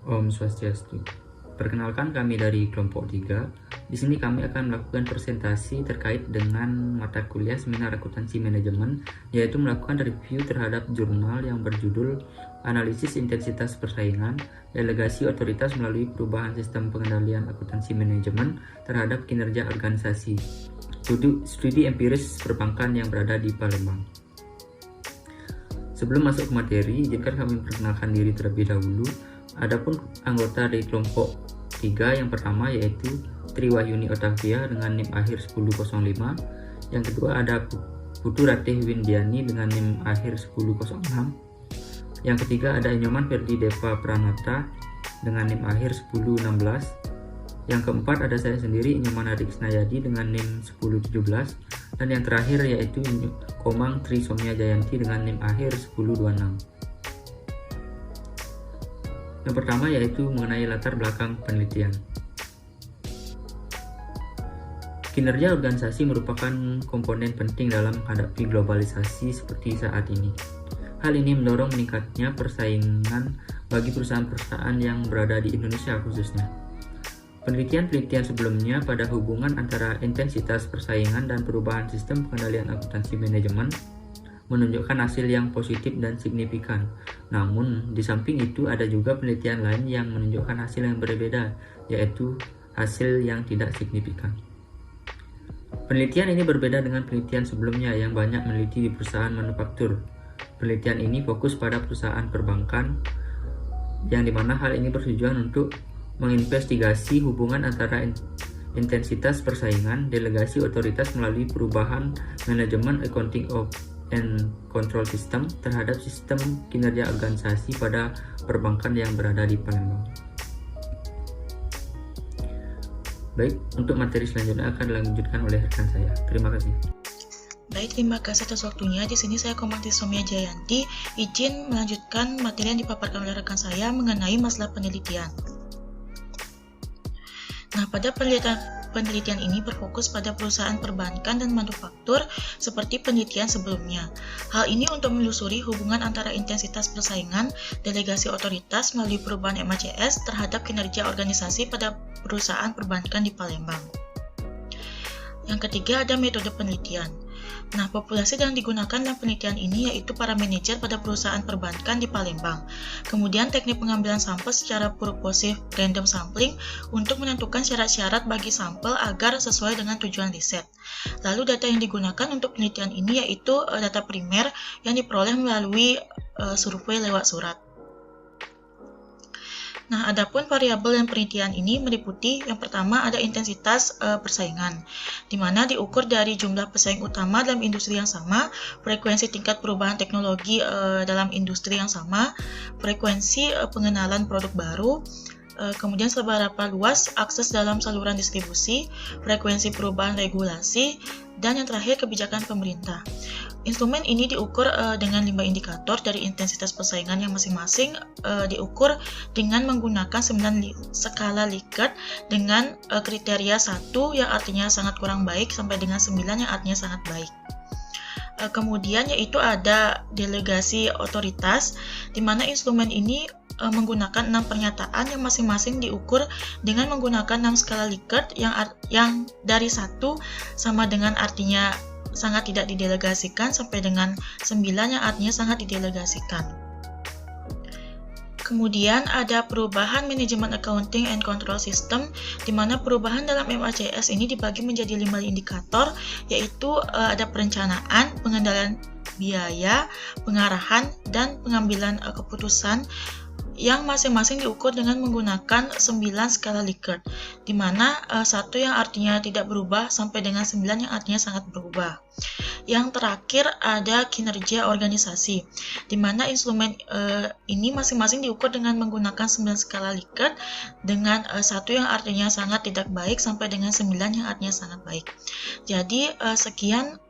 Om Swastiastu. Perkenalkan, kami dari kelompok 3. Di sini kami akan melakukan presentasi terkait dengan mata kuliah seminar akuntansi manajemen, yaitu melakukan review terhadap jurnal yang berjudul Analisis Intensitas Persaingan, Delegasi Otoritas melalui Perubahan Sistem Pengendalian Akuntansi Manajemen terhadap Kinerja Organisasi, studi empiris perbankan yang berada di Palembang. Sebelum masuk ke materi, izinkan kami memperkenalkan diri terlebih dahulu. Adapun anggota dari kelompok 3 yang pertama yaitu Triwahyuni Otavia dengan NIM akhir 1005. Yang kedua ada Putu Ratih Windiani dengan NIM akhir 1006. Yang ketiga ada Nyoman Ferdi Deva Pranata dengan NIM akhir 1016. Yang keempat ada saya sendiri, Nyoman Adik Snayadi dengan NIM 1017. Dan yang terakhir yaitu Komang Tri Somya Jayanti dengan NIM akhir 1026. Yang pertama yaitu mengenai latar belakang penelitian. Kinerja organisasi merupakan komponen penting dalam menghadapi globalisasi seperti saat ini. Hal ini mendorong meningkatnya persaingan bagi perusahaan-perusahaan yang berada di Indonesia khususnya. Penelitian-penelitian sebelumnya pada hubungan antara intensitas persaingan dan perubahan sistem pengendalian akuntansi manajemen menunjukkan hasil yang positif dan signifikan. Namun, di samping itu ada juga penelitian lain yang menunjukkan hasil yang berbeda, yaitu hasil yang tidak signifikan. Penelitian ini berbeda dengan penelitian sebelumnya yang banyak meneliti di perusahaan manufaktur. Penelitian ini fokus pada perusahaan perbankan, yang dimana hal ini bertujuan untuk menginvestigasi hubungan antara intensitas persaingan, delegasi otoritas melalui perubahan manajemen accounting and control system terhadap sistem kinerja organisasi pada perbankan yang berada di Palembang. Baik, untuk materi selanjutnya akan dilanjutkan oleh rekan saya. Terima kasih. Baik, terima kasih atas waktunya. Di sini saya Komang Tri Somya Jayanti, izin melanjutkan materi yang dipaparkan oleh rekan saya mengenai masalah penelitian. Nah, pada penelitian ini berfokus pada perusahaan perbankan dan manufaktur seperti penelitian sebelumnya. Hal ini untuk menelusuri hubungan antara intensitas persaingan, delegasi otoritas melalui perubahan MACS terhadap kinerja organisasi pada perusahaan perbankan di Palembang. Yang ketiga ada metode penelitian. Nah, populasi yang digunakan dalam penelitian ini yaitu para manajer pada perusahaan perbankan di Palembang. Kemudian teknik pengambilan sampel secara purposive random sampling untuk menentukan syarat-syarat bagi sampel agar sesuai dengan tujuan riset. Lalu data yang digunakan untuk penelitian ini yaitu data primer yang diperoleh melalui survei lewat surat. Nah, adapun variabel dan penelitian ini meliputi yang pertama ada intensitas persaingan, di mana diukur dari jumlah pesaing utama dalam industri yang sama, frekuensi tingkat perubahan teknologi dalam industri yang sama, frekuensi pengenalan produk baru, kemudian seberapa luas akses dalam saluran distribusi, frekuensi perubahan regulasi, dan yang terakhir kebijakan pemerintah. Instrumen ini diukur dengan 5 indikator dari intensitas persaingan yang masing-masing diukur dengan menggunakan 9 skala Likert dengan kriteria 1 yang artinya sangat kurang baik sampai dengan 9 yang artinya sangat baik. Kemudian yaitu ada delegasi otoritas, di mana instrumen ini menggunakan 6 pernyataan yang masing-masing diukur dengan menggunakan 6 skala Likert yang dari 1 sama dengan artinya sangat tidak didelegasikan sampai dengan 9 yang artinya sangat didelegasikan. Kemudian ada perubahan manajemen accounting and control system, di mana perubahan dalam MACS ini dibagi menjadi 5 indikator, yaitu ada perencanaan, pengendalian biaya, pengarahan, dan pengambilan keputusan yang masing-masing diukur dengan menggunakan 9 skala Likert, di mana 1 yang artinya tidak berubah sampai dengan 9 yang artinya sangat berubah. Yang terakhir ada kinerja organisasi, di mana instrumen ini masing-masing diukur dengan menggunakan 9 skala Likert dengan 1 yang artinya sangat tidak baik sampai dengan 9 yang artinya sangat baik. Jadi sekian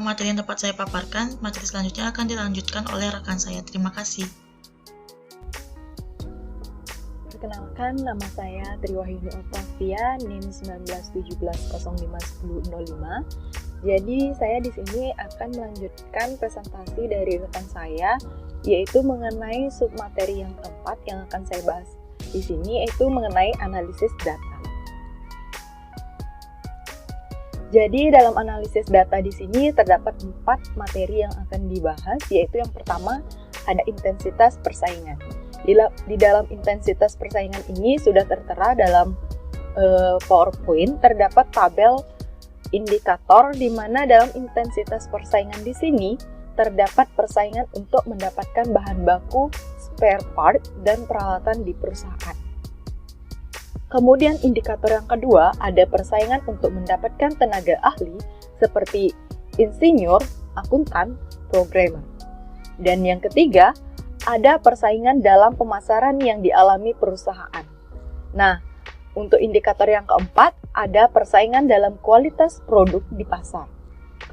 materi yang dapat saya paparkan. Materi selanjutnya akan dilanjutkan oleh rekan saya. Terima kasih. Perkenalkan, nama saya Triwahyuni Otavia, NIM 1917051005. Jadi saya di sini akan melanjutkan presentasi dari rekan saya, yaitu mengenai submateri yang keempat yang akan saya bahas di sini yaitu mengenai analisis data. Jadi dalam analisis data di sini terdapat 4 materi yang akan dibahas, yaitu yang pertama ada intensitas persaingan. Di dalam intensitas persaingan ini sudah tertera dalam PowerPoint, terdapat tabel indikator di mana dalam intensitas persaingan di sini terdapat persaingan untuk mendapatkan bahan baku, spare part, dan peralatan di perusahaan. Kemudian indikator yang kedua ada persaingan untuk mendapatkan tenaga ahli seperti insinyur, akuntan, programmer. Dan yang ketiga ada persaingan dalam pemasaran yang dialami perusahaan. Nah, untuk indikator yang keempat ada persaingan dalam kualitas produk di pasar.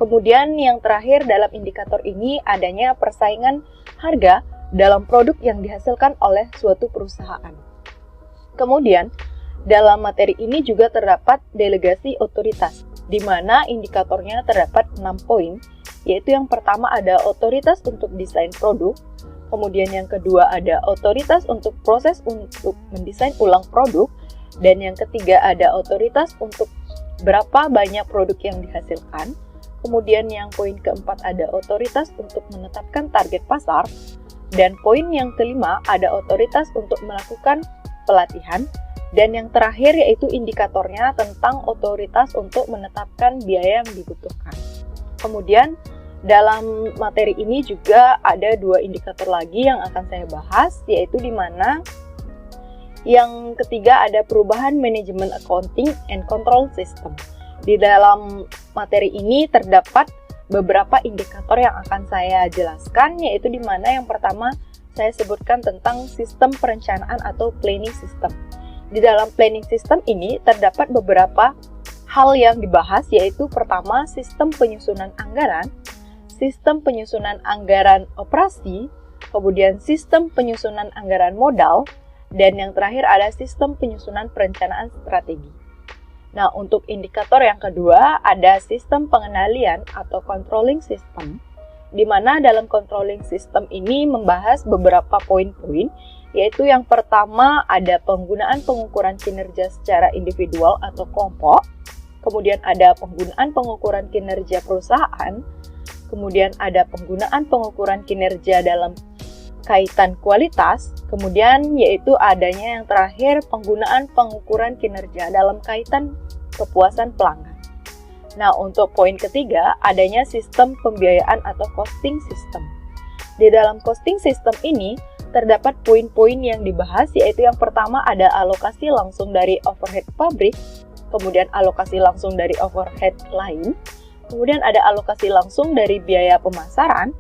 Kemudian yang terakhir dalam indikator ini adanya persaingan harga dalam produk yang dihasilkan oleh suatu perusahaan. Kemudian dalam materi ini juga terdapat delegasi otoritas, di mana indikatornya terdapat 6 poin, yaitu yang pertama ada otoritas untuk desain produk, kemudian yang kedua ada otoritas untuk proses untuk mendesain ulang produk, dan yang ketiga ada otoritas untuk berapa banyak produk yang dihasilkan, kemudian yang poin keempat ada otoritas untuk menetapkan target pasar, dan poin yang kelima ada otoritas untuk melakukan pelatihan, dan yang terakhir yaitu indikatornya tentang otoritas untuk menetapkan biaya yang dibutuhkan. Kemudian dalam materi ini juga ada 2 indikator lagi yang akan saya bahas, yaitu di mana yang ketiga ada perubahan manajemen accounting and control system. Di dalam materi ini terdapat beberapa indikator yang akan saya jelaskan, yaitu di mana yang pertama saya sebutkan tentang sistem perencanaan atau planning system. Di dalam planning system ini terdapat beberapa hal yang dibahas, yaitu pertama sistem penyusunan anggaran operasi, kemudian sistem penyusunan anggaran modal, dan yang terakhir ada sistem penyusunan perencanaan strategi. Nah, untuk indikator yang kedua ada sistem pengendalian atau controlling system, di mana dalam controlling system ini membahas beberapa poin-poin, yaitu yang pertama ada penggunaan pengukuran kinerja secara individual atau kelompok, kemudian ada penggunaan pengukuran kinerja perusahaan, kemudian ada penggunaan pengukuran kinerja dalam kaitan kualitas, kemudian yaitu adanya yang terakhir penggunaan pengukuran kinerja dalam kaitan kepuasan pelanggan. Nah, untuk poin ketiga adanya sistem pembiayaan atau costing system. Di dalam costing system ini terdapat poin-poin yang dibahas, yaitu yang pertama ada alokasi langsung dari overhead pabrik, kemudian alokasi langsung dari overhead lain, kemudian ada alokasi langsung dari biaya pemasaran,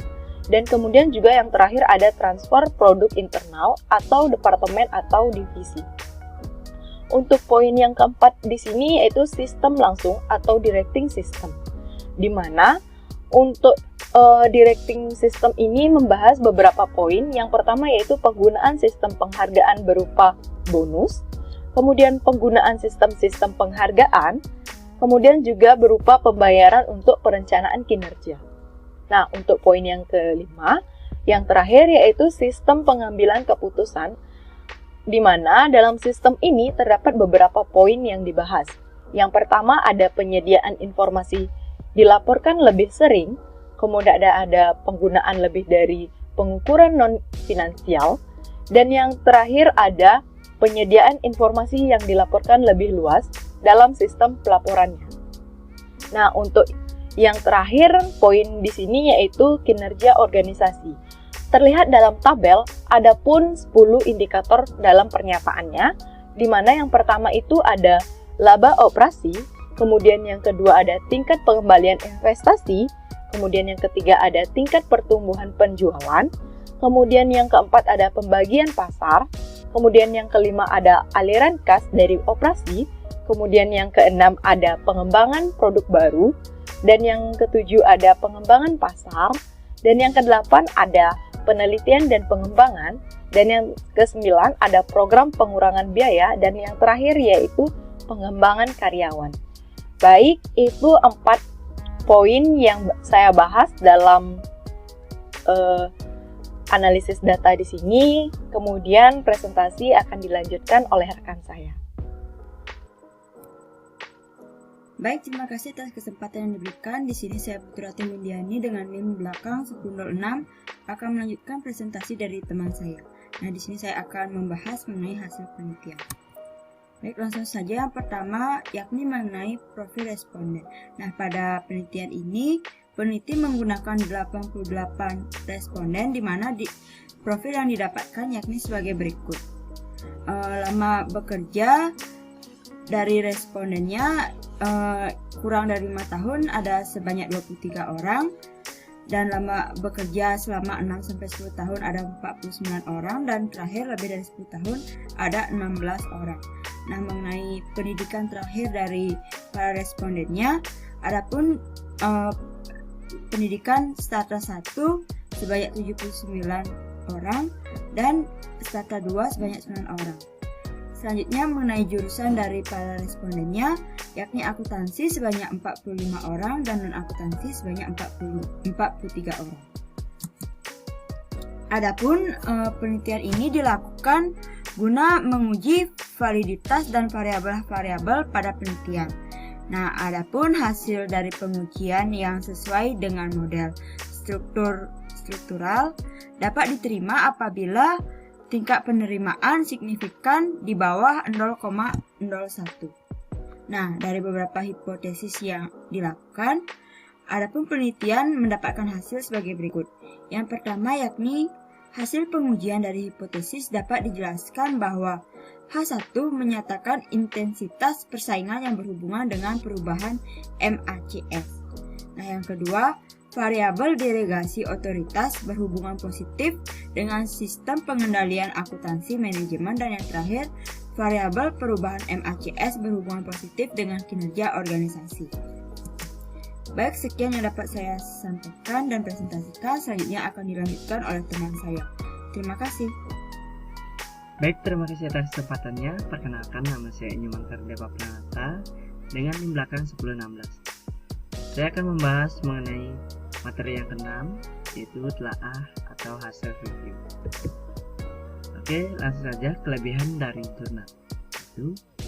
dan kemudian juga yang terakhir ada transfer produk internal atau departemen atau divisi. Untuk poin yang keempat di sini yaitu sistem langsung atau directing system, di mana untuk directing system ini membahas beberapa poin. Yang pertama yaitu penggunaan sistem penghargaan berupa bonus, kemudian penggunaan sistem-sistem penghargaan, kemudian juga berupa pembayaran untuk perencanaan kinerja. Nah, untuk poin yang kelima, yang terakhir yaitu sistem pengambilan keputusan, di mana dalam sistem ini terdapat beberapa poin yang dibahas. Yang pertama ada penyediaan informasi dilaporkan lebih sering, kemudian ada penggunaan lebih dari pengukuran non-finansial, dan yang terakhir ada penyediaan informasi yang dilaporkan lebih luas dalam sistem pelaporannya. Nah, untuk yang terakhir poin di sini yaitu kinerja organisasi. Terlihat dalam tabel ada pun 10 indikator dalam pernyataannya, di mana yang pertama itu ada laba operasi, kemudian yang kedua ada tingkat pengembalian investasi, kemudian yang ketiga ada tingkat pertumbuhan penjualan, kemudian yang keempat ada pembagian pasar, kemudian yang kelima ada aliran kas dari operasi, kemudian yang keenam ada pengembangan produk baru, dan yang ketujuh ada pengembangan pasar, dan yang kedelapan ada penelitian dan pengembangan, dan yang kesembilan ada program pengurangan biaya, dan yang terakhir yaitu pengembangan karyawan. Baik, itu 4 poin yang saya bahas dalam analisis data di sini, kemudian presentasi akan dilanjutkan oleh rekan saya. Baik, terima kasih atas kesempatan yang diberikan. Di sini saya Putrati Windiani dengan NIM belakang 1006 akan melanjutkan presentasi dari teman saya. Nah, di sini saya akan membahas mengenai hasil penelitian. Baik, langsung saja yang pertama yakni mengenai profil responden. Nah, pada penelitian ini peneliti menggunakan 88 responden di mana profil yang didapatkan yakni sebagai berikut. Lama bekerja dari respondennya kurang dari 5 tahun ada sebanyak 23 orang, dan lama bekerja selama 6-10 tahun ada 49 orang, dan terakhir lebih dari 10 tahun ada 16 orang. Nah, mengenai pendidikan terakhir dari para respondennya, adapun pendidikan strata 1 sebanyak 79 orang dan strata 2 sebanyak 9 orang. Selanjutnya mengenai jurusan dari para respondennya, yakni akuntansi sebanyak 45 orang dan non-akuntansi sebanyak 43 orang. Adapun penelitian ini dilakukan guna menguji validitas dan variabel-variabel pada penelitian. Nah, adapun hasil dari pengujian yang sesuai dengan model struktural dapat diterima apabila tingkat penerimaan signifikan di bawah 0,01. Nah, dari beberapa hipotesis yang dilakukan, adapun penelitian mendapatkan hasil sebagai berikut. Yang pertama yakni hasil pengujian dari hipotesis dapat dijelaskan bahwa H1 menyatakan intensitas persaingan yang berhubungan dengan perubahan MACS. Nah, yang kedua, variabel delegasi otoritas berhubungan positif dengan sistem pengendalian akuntansi manajemen, dan yang terakhir, variabel perubahan MACS berhubungan positif dengan kinerja organisasi. Baik, sekian yang dapat saya sampaikan dan presentasikan. Selanjutnya akan dilanjutkan oleh teman saya. Terima kasih. Baik, terima kasih atas kesempatannya. Perkenalkan, nama saya Nyumankar Deva Pranata dengan NIM belakang 1016. Saya akan membahas mengenai materi yang keenam, yaitu telaah atau hasil review. Oke, langsung saja kelebihan dari jurnal.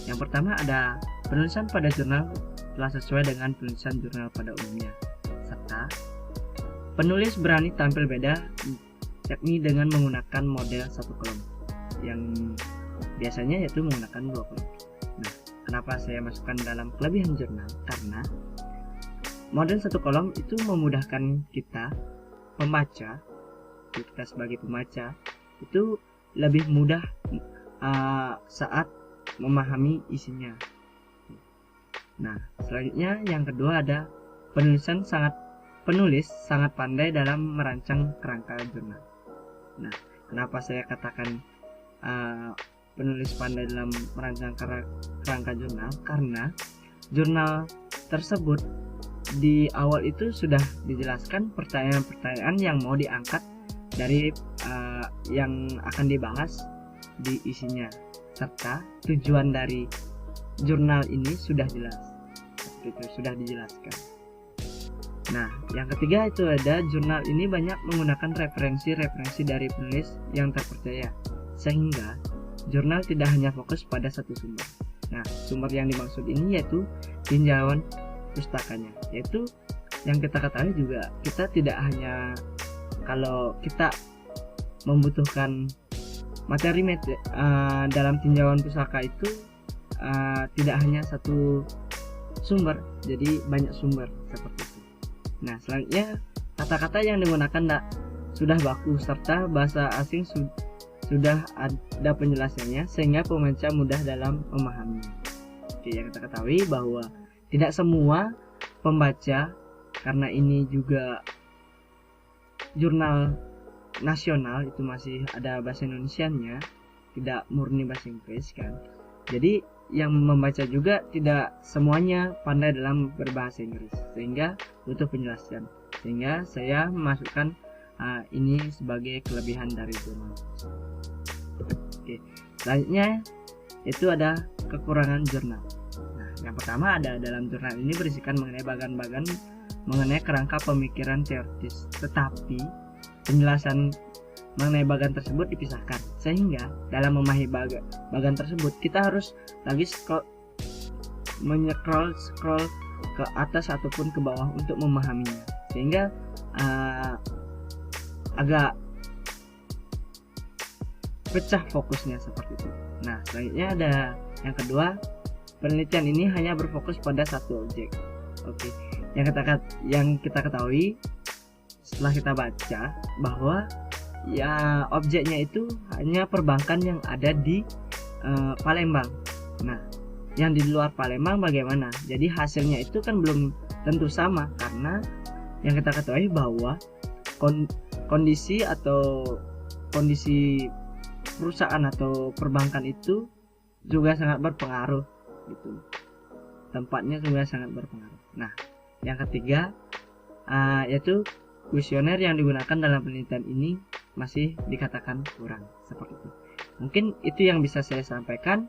Yang pertama ada penulisan pada jurnal telah sesuai dengan penulisan jurnal pada umumnya, serta penulis berani tampil beda, yakni dengan menggunakan model satu kolom yang biasanya yaitu menggunakan 2 kolom. Nah, kenapa saya masukkan dalam kelebihan jurnal? Karena model satu kolom itu memudahkan kita pembaca, kita sebagai pembaca itu lebih mudah saat memahami isinya. Nah, selanjutnya yang kedua ada penulis sangat pandai dalam merancang kerangka jurnal. Nah, kenapa saya katakan penulis pandai dalam merancang kerangka jurnal? Karena jurnal tersebut di awal itu sudah dijelaskan pertanyaan-pertanyaan yang mau diangkat dari yang akan dibahas di isinya, serta tujuan dari jurnal ini sudah jelas, sudah dijelaskan. Nah, yang ketiga itu ada jurnal ini banyak menggunakan referensi dari penulis yang terpercaya, sehingga jurnal tidak hanya fokus pada satu sumber. Nah, sumber yang dimaksud ini yaitu tinjauan pustakanya, yaitu yang kita ketahui juga kita tidak hanya kalau kita membutuhkan materi dalam tinjauan pustaka itu tidak hanya satu sumber, jadi banyak sumber seperti itu. Nah, selanjutnya kata-kata yang digunakan sudah baku serta bahasa asing sudah ada penjelasannya sehingga pembaca mudah dalam memahaminya. Oke, yang kita ketahui bahwa tidak semua pembaca, karena ini juga jurnal nasional itu masih ada bahasa Indonesianya, tidak murni bahasa Inggris kan. Jadi yang membaca juga tidak semuanya pandai dalam berbahasa Inggris, sehingga butuh penjelasan. Sehingga saya memasukkan ini sebagai kelebihan dari jurnal. Oke, selanjutnya itu ada kekurangan jurnal. Yang pertama ada dalam jurnal ini berisikan mengenai bagan-bagan mengenai kerangka pemikiran teoritis, tetapi penjelasan mengenai bagan tersebut dipisahkan, sehingga dalam memahami bagan tersebut kita harus lagi scroll ke atas ataupun ke bawah untuk memahaminya, sehingga agak pecah fokusnya seperti itu. Nah, selanjutnya ada yang kedua, penelitian ini hanya berfokus pada satu objek. Oke, yang kita ketahui setelah kita baca bahwa ya objeknya itu hanya perbankan yang ada di Palembang. Nah, yang di luar Palembang bagaimana? Jadi hasilnya itu kan belum tentu sama, karena yang kita ketahui bahwa kondisi perusahaan atau perbankan itu juga sangat berpengaruh gitu. Tempatnya juga sangat berpengaruh. Nah, yang ketiga yaitu kuesioner yang digunakan dalam penelitian ini masih dikatakan kurang, seperti itu. Mungkin itu yang bisa saya sampaikan.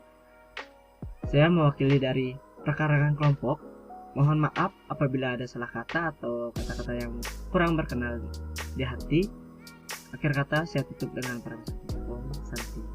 Saya mewakili dari rekan-rekan kelompok. Mohon maaf apabila ada salah kata atau kata-kata yang kurang berkenan di hati. Akhir kata saya tutup dengan para Om Santi.